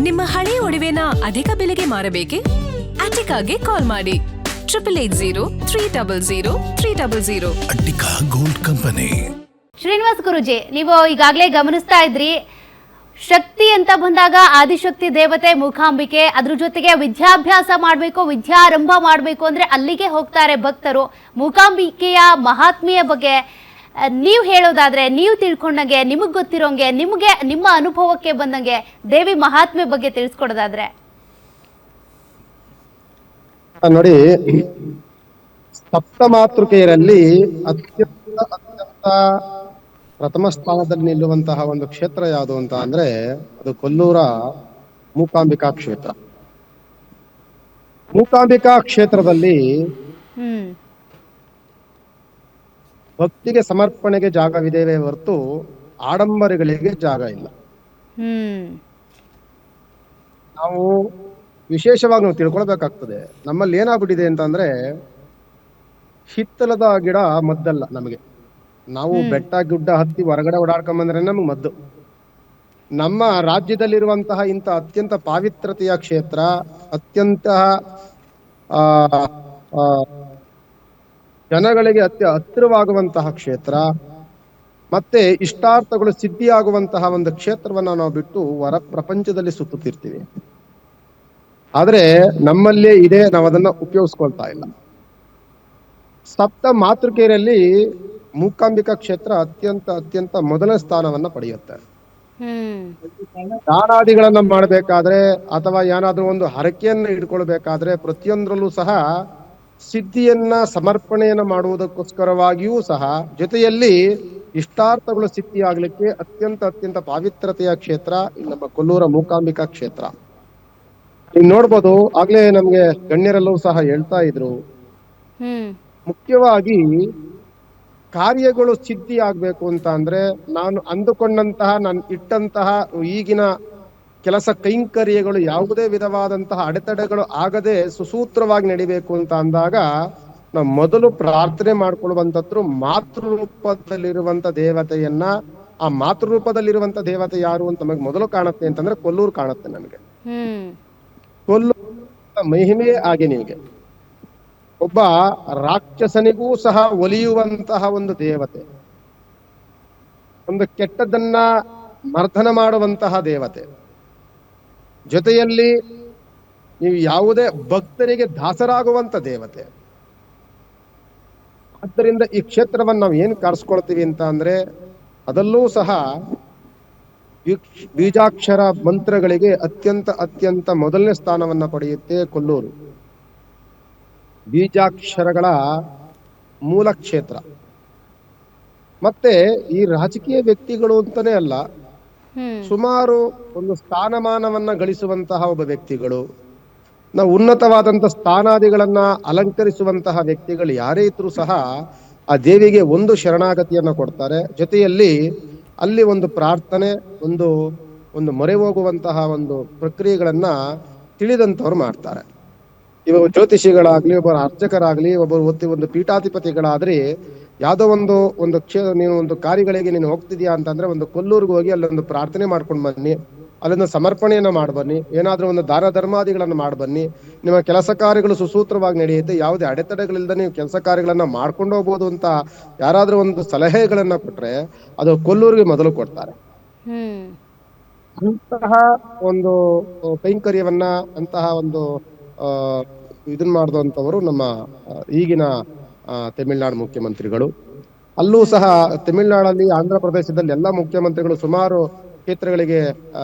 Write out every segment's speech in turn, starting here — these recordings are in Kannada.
ನಿಮ್ಮ ಹಳೆಯ ಒಡವೆನ ಅಧಿಕ ಬೆಲೆಗೆ ಮಾರಬೇಕೆ? ಅಟಿಕಾಗೆ ಕಾಲ್ ಮಾಡಿ 8880 ಅಟ್ಟಿಕಾ ಗೋಲ್ಡ್ ಕಂಪನಿ. ಶ್ರೀನಿವಾಸ್ ಗುರುಜಿ, ನೀವು ಈಗಾಗಲೇ ಗಮನಿಸ್ತಾ ಇದ್ರಿ, ಶಕ್ತಿ ಅಂತ ಬಂದಾಗ ಆದಿಶಕ್ತಿ ದೇವತೆ ಮೂಕಾಂಬಿಕೆ, ಅದ್ರ ಜೊತೆಗೆ ವಿದ್ಯಾಭ್ಯಾಸ ಮಾಡಬೇಕು, ವಿದ್ಯಾರಂಭ ಮಾಡಬೇಕು ಅಂದ್ರೆ ಅಲ್ಲಿಗೆ ಹೋಗ್ತಾರೆ ಭಕ್ತರು. ಮೂಕಾಂಬಿಕೆಯ ಮಹಾತ್ಮೆಯ ಬಗ್ಗೆ ನೀವು ಹೇಳೋದಾದ್ರೆ, ನೀವು ತಿಳ್ಕೊಂಡಂಗೆ, ನಿಮಗೆ ಗೊತ್ತಿರೋಂಗೆ, ನಿಮಗೆ ನಿಮ್ಮ ಅನುಭವಕ್ಕೆ ಬಂದಂಗೆ ದೇವಿ ಮಹಾತ್ಮೆ ಬಗ್ಗೆ ತಿಳಿಸ್ಕೊಡೋದಾದ್ರೆ. ನೋಡಿ, ಸಪ್ತ ಮಾತೃಕೆಯರಲ್ಲಿ ಅತ್ಯಂತ ಪ್ರಥಮ ಸ್ಥಾನದಲ್ಲಿ ನಿಲ್ಲುವಂತಹ ಒಂದು ಕ್ಷೇತ್ರ ಯಾವುದು ಅಂತ ಅಂದ್ರೆ ಅದು ಕೊಲ್ಲೂರ ಮೂಕಾಂಬಿಕಾ ಕ್ಷೇತ್ರ. ಮೂಕಾಂಬಿಕಾ ಕ್ಷೇತ್ರದಲ್ಲಿ ಭಕ್ತಿಗೆ ಸಮರ್ಪಣೆಗೆ ಜಾಗವಿದೆಯೇ ಹೊರತು ಆಡಂಬರಗಳಿಗೆ ಜಾಗ ಇಲ್ಲ. ನಾವು ವಿಶೇಷವಾಗಿ ನಾವು ತಿಳ್ಕೊಳ್ಬೇಕಾಗ್ತದೆ. ನಮ್ಮಲ್ಲಿ ಏನಾಗ್ಬಿಟ್ಟಿದೆ ಅಂತಂದ್ರೆ, ಹಿತ್ತಲದ ಗಿಡ ಮದ್ದಲ್ಲ ನಮಗೆ. ನಾವು ಬೆಟ್ಟ ಗುಡ್ಡ ಹತ್ತಿ ಹೊರಗಡೆ ಓಡಾಡ್ಕೊಂಬಂದ್ರೆ ನಮ್ಗೆ ಮದ್ದು. ನಮ್ಮ ರಾಜ್ಯದಲ್ಲಿರುವಂತಹ ಇಂಥ ಅತ್ಯಂತ ಪಾವಿತ್ರತೆಯ ಕ್ಷೇತ್ರ, ಅತ್ಯಂತ ಜನಗಳಿಗೆ ಹತ್ತಿರವಾಗುವಂತಹ ಕ್ಷೇತ್ರ, ಮತ್ತೆ ಇಷ್ಟಾರ್ಥಗಳು ಸಿದ್ಧಿಯಾಗುವಂತಹ ಒಂದು ಕ್ಷೇತ್ರವನ್ನ ನಾವು ಬಿಟ್ಟು ಹೊರ ಪ್ರಪಂಚದಲ್ಲಿ ಸುತ್ತುತ್ತಿರ್ತೀವಿ. ಆದ್ರೆ ನಮ್ಮಲ್ಲೇ ಇದೆ, ನಾವು ಅದನ್ನ ಉಪಯೋಗಿಸ್ಕೊಳ್ತಾ ಇಲ್ಲ. ಸಪ್ತ ಮಾತೃಕೆಯರಲ್ಲಿ ಮೂಕಾಂಬಿಕಾ ಕ್ಷೇತ್ರ ಅತ್ಯಂತ ಮೊದಲ ಸ್ಥಾನವನ್ನ ಪಡೆಯುತ್ತೆ. ದಾನಾದಿಗಳನ್ನ ಮಾಡಬೇಕಾದ್ರೆ ಅಥವಾ ಏನಾದ್ರೂ ಒಂದು ಹರಕೆಯನ್ನ ಇಟ್ಕೊಳ್ಬೇಕಾದ್ರೆ ಪ್ರತಿಯೊಂದರಲ್ಲೂ ಸಹ ಸಿದ್ಧಿಯನ್ನ ಸಮರ್ಪಣೆಯನ್ನ ಮಾಡುವುದಕ್ಕೋಸ್ಕರವಾಗಿಯೂ ಸಹ, ಜೊತೆಯಲ್ಲಿ ಇಷ್ಟಾರ್ಥಗಳು ಸಿದ್ಧಿ ಆಗ್ಲಿಕ್ಕೆ ಅತ್ಯಂತ ಪಾವಿತ್ರತೆಯ ಕ್ಷೇತ್ರ ನಮ್ಮ ಕೊಲ್ಲೂರ ಮೂಕಾಂಬಿಕಾ ಕ್ಷೇತ್ರ. ನೀವು ನೋಡ್ಬೋದು, ಆಗ್ಲೇ ನಮ್ಗೆ ಗಣ್ಯರೆಲ್ಲೂ ಸಹ ಹೇಳ್ತಾ ಇದ್ರು, ಮುಖ್ಯವಾಗಿ ಕಾರ್ಯಗಳು ಸಿದ್ಧಿ ಆಗ್ಬೇಕು ಅಂತ ಅಂದ್ರೆ ನಾನು ಅಂದುಕೊಂಡಂತಹ, ನಾನು ಇಟ್ಟಂತಹ ಈಗಿನ ಕೆಲಸ ಕೈಂಕರ್ಯಗಳು ಯಾವುದೇ ವಿಧವಾದಂತಹ ಅಡೆತಡೆಗಳು ಆಗದೆ ಸುಸೂತ್ರವಾಗಿ ನಡಿಬೇಕು ಅಂತ ಅಂದಾಗ ನಾವು ಮೊದಲು ಪ್ರಾರ್ಥನೆ ಮಾಡ್ಕೊಳ್ಳುವಂತದ್ರು ಮಾತೃರೂಪದಲ್ಲಿರುವಂತ ದೇವತೆಯನ್ನ. ಆ ಮಾತೃರೂಪದಲ್ಲಿರುವಂತ ದೇವತೆ ಯಾರು ಅಂತ ನಮಗೆ ಮೊದಲು ಕಾಣುತ್ತೆ ಅಂತಂದ್ರೆ ಕೊಲ್ಲೂರು ಕಾಣುತ್ತೆ ನಮಗೆ. ಕೊಲ್ಲೂರು ಮಹಿಮೆ ಹಾಗೆ ನಿಮಗೆ ಒಬ್ಬ ರಾಕ್ಷಸನಿಗೂ ಸಹ ಒಲಿಯುವಂತಹ ಒಂದು ದೇವತೆ, ಒಂದು ಕೆಟ್ಟದನ್ನ ಮರ್ದನ ಮಾಡುವಂತಹ ದೇವತೆ, ಜೊತೆಯಲ್ಲಿ ನೀವು ಯಾವುದೇ ಭಕ್ತರಿಗೆ ದಾಸರಾಗುವಂತ ದೇವತೆ. ಆದ್ದರಿಂದ ಈ ಕ್ಷೇತ್ರವನ್ನು ನಾವು ಏನು ಕಾಣಿಸ್ಕೊಳ್ತೀವಿ ಅಂತ ಅಂದ್ರೆ, ಅದಲ್ಲೂ ಸಹ ಬೀಜಾಕ್ಷರ ಮಂತ್ರಗಳಿಗೆ ಅತ್ಯಂತ ಮೊದಲನೇ ಸ್ಥಾನವನ್ನ ಪಡೆಯುತ್ತೆ ಕೊಲ್ಲೂರು. ಬೀಜಾಕ್ಷರಗಳ ಮೂಲ ಕ್ಷೇತ್ರ. ಮತ್ತೆ ಈ ರಾಜಕೀಯ ವ್ಯಕ್ತಿಗಳು ಅಂತಾನೆ ಅಲ್ಲ, ಸುಮಾರು ಒಂದು ಸ್ಥಾನಮಾನವನ್ನ ಗಳಿಸುವಂತಹ ಒಬ್ಬ ವ್ಯಕ್ತಿಗಳು, ನಾವು ಉನ್ನತವಾದಂತಹ ಸ್ಥಾನಾದಿಗಳನ್ನ ಅಲಂಕರಿಸುವಂತಹ ವ್ಯಕ್ತಿಗಳು ಯಾರೇ ಇದ್ರೂ ಸಹ ಆ ದೇವಿಗೆ ಒಂದು ಶರಣಾಗತಿಯನ್ನ ಕೊಡ್ತಾರೆ. ಜೊತೆಯಲ್ಲಿ ಅಲ್ಲಿ ಒಂದು ಪ್ರಾರ್ಥನೆ, ಒಂದು ಮೊರೆ ಹೋಗುವಂತಹ ಒಂದು ಪ್ರಕ್ರಿಯೆಗಳನ್ನ ತಿಳಿದಂತವ್ರು ಮಾಡ್ತಾರೆ. ಇವಾಗ ಜ್ಯೋತಿಷಿಗಳಾಗ್ಲಿ, ಒಬ್ಬರು ಅರ್ಚಕರಾಗ್ಲಿ, ಒಬ್ಬರು ಒಂದು ಪೀಠಾಧಿಪತಿಗಳಾದ್ರಿ, ಯಾವ್ದೋ ಒಂದು ನೀನು ಒಂದು ಕಾರ್ಯಗಳಿಗೆ ನೀನು ಹೋಗ್ತಿದ್ಯಾ ಅಂತಂದ್ರೆ ಒಂದು ಕೊಲ್ಲೂರ್ಗೆ ಹೋಗಿ ಅಲ್ಲೊಂದು ಪ್ರಾರ್ಥನೆ ಮಾಡ್ಕೊಂಡು ಬನ್ನಿ, ಅಲ್ಲೊಂದು ಸಮರ್ಪಣೆಯನ್ನ ಮಾಡ್ಬನ್ನಿ, ಏನಾದ್ರೂ ಒಂದು ದಾನ ಧರ್ಮಾದಿಗಳನ್ನ ಮಾಡ್ಬನ್ನಿ, ನಿಮ್ಮ ಕೆಲಸ ಕಾರ್ಯಗಳು ಸುಸೂತ್ರವಾಗಿ ನಡೆಯುತ್ತೆ, ಯಾವುದೇ ಅಡೆತಡೆಗಳಿಲ್ಲದೆ ನೀವು ಕೆಲಸ ಕಾರ್ಯಗಳನ್ನ ಮಾಡ್ಕೊಂಡು ಹೋಗ್ಬೋದು ಅಂತ ಯಾರಾದ್ರೂ ಒಂದು ಸಲಹೆಗಳನ್ನ ಕೊಟ್ರೆ ಅದು ಕೊಲ್ಲೂರಿಗೆ ಮೊದಲು ಕೊಡ್ತಾರೆ. ಅಂತಹ ಒಂದು ಕೈಂಕರ್ಯವನ್ನ, ಅಂತಹ ಒಂದು ಇದನ್ ಮಾಡಿದಂಥವರು ನಮ್ಮ ಈಗಿನ ತಮಿಳುನಾಡು ಮುಖ್ಯಮಂತ್ರಿಗಳು. ಅಲ್ಲೂ ಸಹ ತಮಿಳುನಾಡಲ್ಲಿ, ಆಂಧ್ರ ಪ್ರದೇಶದಲ್ಲಿ ಎಲ್ಲ ಮುಖ್ಯಮಂತ್ರಿಗಳು ಸುಮಾರು ಕ್ಷೇತ್ರಗಳಿಗೆ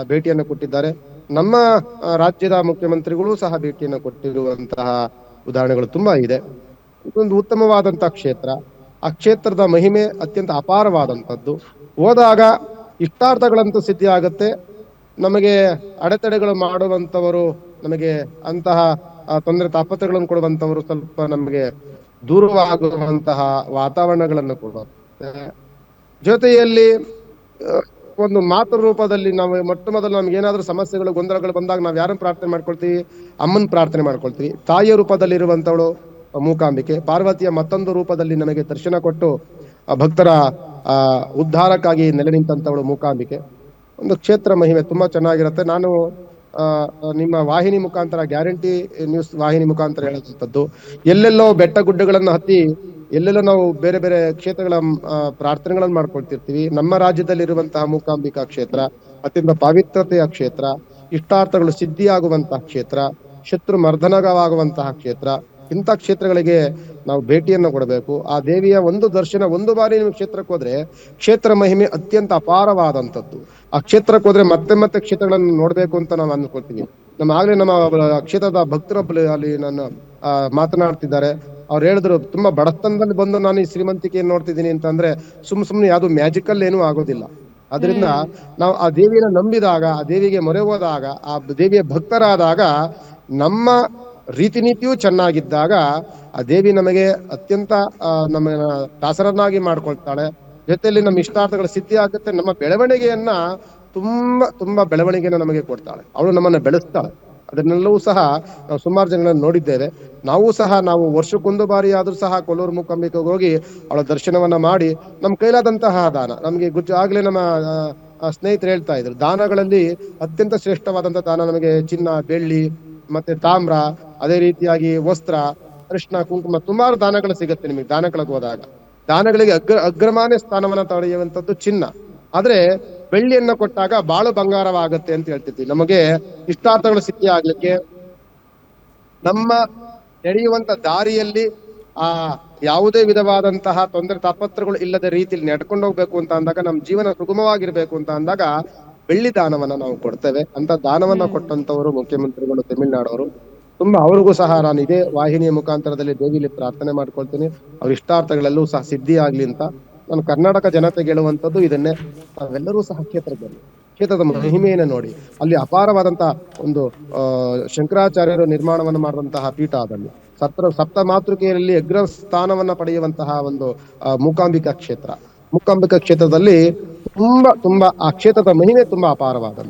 ಭೇಟಿಯನ್ನು ಕೊಟ್ಟಿದ್ದಾರೆ. ನಮ್ಮ ರಾಜ್ಯದ ಮುಖ್ಯಮಂತ್ರಿಗಳು ಸಹ ಭೇಟಿಯನ್ನು ಕೊಟ್ಟಿರುವಂತಹ ಉದಾಹರಣೆಗಳು ತುಂಬಾ ಇದೆ. ಇದೊಂದು ಉತ್ತಮವಾದಂತಹ ಕ್ಷೇತ್ರ. ಆ ಕ್ಷೇತ್ರದ ಮಹಿಮೆ ಅತ್ಯಂತ ಅಪಾರವಾದಂಥದ್ದು. ಹೋದಾಗ ಇಷ್ಟಾರ್ಥಗಳಂತೂ ಸಿದ್ಧಿ ಆಗುತ್ತೆ. ನಮಗೆ ಅಡೆತಡೆಗಳು ಮಾಡುವಂತವರು, ನಮಗೆ ಅಂತಹ ತೊಂದರೆ ತಾಪತ್ರಗಳನ್ನು ಕೊಡುವಂತವರು ಸ್ವಲ್ಪ ನಮಗೆ ದೂರವಾಗುವಂತಹ ವಾತಾವರಣಗಳನ್ನು ಕೊಡುತ್ತೆ. ಜೊತೆಯಲ್ಲಿ ಒಂದು ಮಾತೃ ರೂಪದಲ್ಲಿ ನಾವು ಮೊಟ್ಟ ಮೊದಲು ನಮ್ಗೆ ಏನಾದ್ರೂ ಸಮಸ್ಯೆಗಳು, ಗೊಂದಲಗಳು ಬಂದಾಗ ನಾವ್ ಯಾರನ್ನ ಪ್ರಾರ್ಥನೆ ಮಾಡ್ಕೊಳ್ತೀವಿ? ಅಮ್ಮನ್ ಪ್ರಾರ್ಥನೆ ಮಾಡ್ಕೊಳ್ತೀವಿ. ತಾಯಿಯ ರೂಪದಲ್ಲಿರುವಂತವಳು ಮೂಕಾಂಬಿಕೆ, ಪಾರ್ವತಿಯ ಮತ್ತೊಂದು ರೂಪದಲ್ಲಿ ನಮಗೆ ದರ್ಶನ ಕೊಟ್ಟು ಭಕ್ತರ ಉದ್ಧಾರಕ್ಕಾಗಿ ನೆಲೆ ನಿಂತಂತವಳು ಮೂಕಾಂಬಿಕೆ. ಒಂದು ಕ್ಷೇತ್ರ ಮಹಿಮೆ ತುಂಬಾ ಚೆನ್ನಾಗಿರುತ್ತೆ. ನಾನು ನಿಮ್ಮ ವಾಹಿನಿ ಮುಖಾಂತರ, ಗ್ಯಾರಂಟಿ ನ್ಯೂಸ್ ವಾಹಿನಿ ಮುಖಾಂತರ ಹೇಳುವಂಥದ್ದು, ಎಲ್ಲೆಲ್ಲೋ ಬೆಟ್ಟ ಗುಡ್ಡಗಳನ್ನು ಹತ್ತಿ ಎಲ್ಲೆಲ್ಲೋ ನಾವು ಬೇರೆ ಬೇರೆ ಕ್ಷೇತ್ರಗಳ ಪ್ರಾರ್ಥನೆಗಳನ್ನು ಮಾಡ್ಕೊಳ್ತಿರ್ತೀವಿ. ನಮ್ಮ ರಾಜ್ಯದಲ್ಲಿರುವಂತಹ ಮೂಕಾಂಬಿಕಾ ಕ್ಷೇತ್ರ ಅತ್ಯಂತ ಪಾವಿತ್ರತೆಯ ಕ್ಷೇತ್ರ, ಇಷ್ಟಾರ್ಥಗಳು ಸಿದ್ಧಿಯಾಗುವಂತಹ ಕ್ಷೇತ್ರ, ಶತ್ರು ಮರ್ದನವಾಗುವಂತಹ ಕ್ಷೇತ್ರ. ಇಂಥ ಕ್ಷೇತ್ರಗಳಿಗೆ ನಾವು ಭೇಟಿಯನ್ನು ಕೊಡಬೇಕು. ಆ ದೇವಿಯ ಒಂದು ದರ್ಶನ, ಒಂದು ಬಾರಿ ನೀವು ಕ್ಷೇತ್ರಕ್ಕೆ ಹೋದ್ರೆ ಕ್ಷೇತ್ರ ಮಹಿಮೆ ಅತ್ಯಂತ ಅಪಾರವಾದಂಥದ್ದು. ಆ ಕ್ಷೇತ್ರಕ್ಕೆ ಹೋದ್ರೆ ಮತ್ತೆ ಮತ್ತೆ ಕ್ಷೇತ್ರಗಳನ್ನು ನೋಡ್ಬೇಕು ಅಂತ ನಾವು ಅಂದ್ಕೊಳ್ತೀವಿ. ಆಗ್ಲೇ ನಮ್ಮ ಕ್ಷೇತ್ರದ ಭಕ್ತರೊಬ್ಬರು ಅಲ್ಲಿ ನಾನು ಮಾತನಾಡ್ತಿದ್ದಾರೆ. ಅವ್ರು ಹೇಳಿದ್ರು, ತುಂಬಾ ಬಡತನದಲ್ಲಿ ಬಂದು ನಾನು ಈ ಶ್ರೀಮಂತಿಕೆಯನ್ನು ನೋಡ್ತಿದ್ದೀನಿ ಅಂತಂದ್ರೆ ಸುಮ್ನೆ ಯಾವ್ದು ಮ್ಯಾಜಿಕಲ್ ಏನೂ ಆಗೋದಿಲ್ಲ. ಅದರಿಂದ ನಾವು ಆ ದೇವಿಯನ್ನ ನಂಬಿದಾಗ, ಆ ದೇವಿಗೆ ಮೊರೆ ಹೋದಾಗ, ಆ ದೇವಿಯ ಭಕ್ತರಾದಾಗ, ನಮ್ಮ ರೀತಿ ನೀತಿಯೂ ಚೆನ್ನಾಗಿದ್ದಾಗ ಆ ದೇವಿ ನಮಗೆ ಅತ್ಯಂತ ನಮ್ಮ ದಾಸರನ್ನಾಗಿ ಮಾಡ್ಕೊಳ್ತಾಳೆ. ಜೊತೆಯಲ್ಲಿ ನಮ್ಮ ಇಷ್ಟಾರ್ಥಗಳ ಸಿದ್ಧಿ ಆಗುತ್ತೆ. ನಮ್ಮ ಬೆಳವಣಿಗೆಯನ್ನ ತುಂಬಾ ಬೆಳವಣಿಗೆಯನ್ನ ನಮಗೆ ಕೊಡ್ತಾಳೆ. ಅವಳು ನಮ್ಮನ್ನ ಬೆಳೆಸ್ತಾಳೆ. ಅದನ್ನೆಲ್ಲವೂ ಸಹ ನಾವು ಸುಮಾರು ಜನಗಳನ್ನು ನೋಡಿದ್ದೇವೆ. ನಾವು ವರ್ಷಕ್ಕೊಂದು ಬಾರಿ ಆದ್ರೂ ಸಹ ಕೊಲ್ಲೂರು ಮೂಕಾಂಬಿಕೆಗೆ ಹೋಗಿ ಅವಳ ದರ್ಶನವನ್ನ ಮಾಡಿ ನಮ್ ಕೈಲಾದಂತಹ ದಾನ ನಮಗೆ ಆಗ್ಲೇ ನಮ್ಮ ಸ್ನೇಹಿತರು ಹೇಳ್ತಾ ಇದ್ರು, ದಾನಗಳಲ್ಲಿ ಅತ್ಯಂತ ಶ್ರೇಷ್ಠವಾದಂತಹ ದಾನ ನಮಗೆ ಚಿನ್ನ, ಬೆಳ್ಳಿ, ಮತ್ತೆ ತಾಮ್ರ, ಅದೇ ರೀತಿಯಾಗಿ ವಸ್ತ್ರ, ಅರಿಶಿನ, ಕುಂಕುಮ, ಸುಮಾರು ದಾನಗಳು ಸಿಗುತ್ತೆ ನಿಮಗೆ ದಾನಗಳಿಗೆ ಹೋದಾಗ. ದಾನಗಳಿಗೆ ಅಗ್ರಮಾನ್ಯ ಸ್ಥಾನವನ್ನ ತಡೆಯುವಂತದ್ದು ಚಿನ್ನ. ಆದ್ರೆ ಬೆಳ್ಳಿಯನ್ನ ಕೊಟ್ಟಾಗ ಬಾಳು ಬಂಗಾರವಾಗತ್ತೆ ಅಂತ ಹೇಳ್ತಿದ್ವಿ. ನಮಗೆ ಇಷ್ಟಾರ್ಥಗಳು ಸಿದ್ಧಿ ಆಗ್ಲಿಕ್ಕೆ, ನಮ್ಮ ನಡೆಯುವಂತ ದಾರಿಯಲ್ಲಿ ಯಾವುದೇ ವಿಧವಾದಂತಹ ತೊಂದರೆ ತಾಪತ್ರಗಳು ಇಲ್ಲದ ರೀತಿಯಲ್ಲಿ ನಡ್ಕೊಂಡು ಹೋಗ್ಬೇಕು ಅಂತ ಅಂದಾಗ, ನಮ್ಮ ಜೀವನ ಸುಗಮವಾಗಿರ್ಬೇಕು ಅಂತ ಅಂದಾಗ ಬೆಳ್ಳಿ ದಾನವನ್ನ ನಾವು ಕೊಡ್ತೇವೆ. ಅಂತ ದಾನವನ್ನ ಕೊಟ್ಟಂತವರು ಮುಖ್ಯಮಂತ್ರಿಗಳು ತಮಿಳುನಾಡವರು. ಅವ್ರಿಗೂ ಸಹ ನಾನು ಇದೇ ವಾಹಿನಿಯ ಮುಖಾಂತರದಲ್ಲಿ ದೇವಿಲಿ ಪ್ರಾರ್ಥನೆ ಮಾಡ್ಕೊಳ್ತೀನಿ, ಅವ್ರ ಇಷ್ಟಾರ್ಥಗಳೆಲ್ಲವೂ ಸಹ ಸಿದ್ಧಿ ಆಗ್ಲಿ ಅಂತ. ನಾನು ಕರ್ನಾಟಕ ಜನತೆಗೆ ಹೇಳುವಂತದ್ದು ಇದನ್ನೇ, ನಾವೆಲ್ಲರೂ ಸಹ ಕ್ಷೇತ್ರದ ಮಹಿಮೆಯನ್ನು ನೋಡಿ. ಅಲ್ಲಿ ಅಪಾರವಾದಂತಹ ಒಂದು ಶಂಕರಾಚಾರ್ಯರು ನಿರ್ಮಾಣವನ್ನು ಮಾಡಿದಂತಹ ಪೀಠ, ಅದನ್ನು ಸಪ್ತ ಮಾತೃಕೆಯಲ್ಲಿ ಅಗ್ರ ಸ್ಥಾನವನ್ನ ಪಡೆಯುವಂತಹ ಒಂದು ಮೂಕಾಂಬಿಕಾ ಕ್ಷೇತ್ರದಲ್ಲಿ ತುಂಬಾ ಆ ಕ್ಷೇತ್ರದ ಮಹಿಮೆ ತುಂಬಾ ಅಪಾರವಾದಂತ.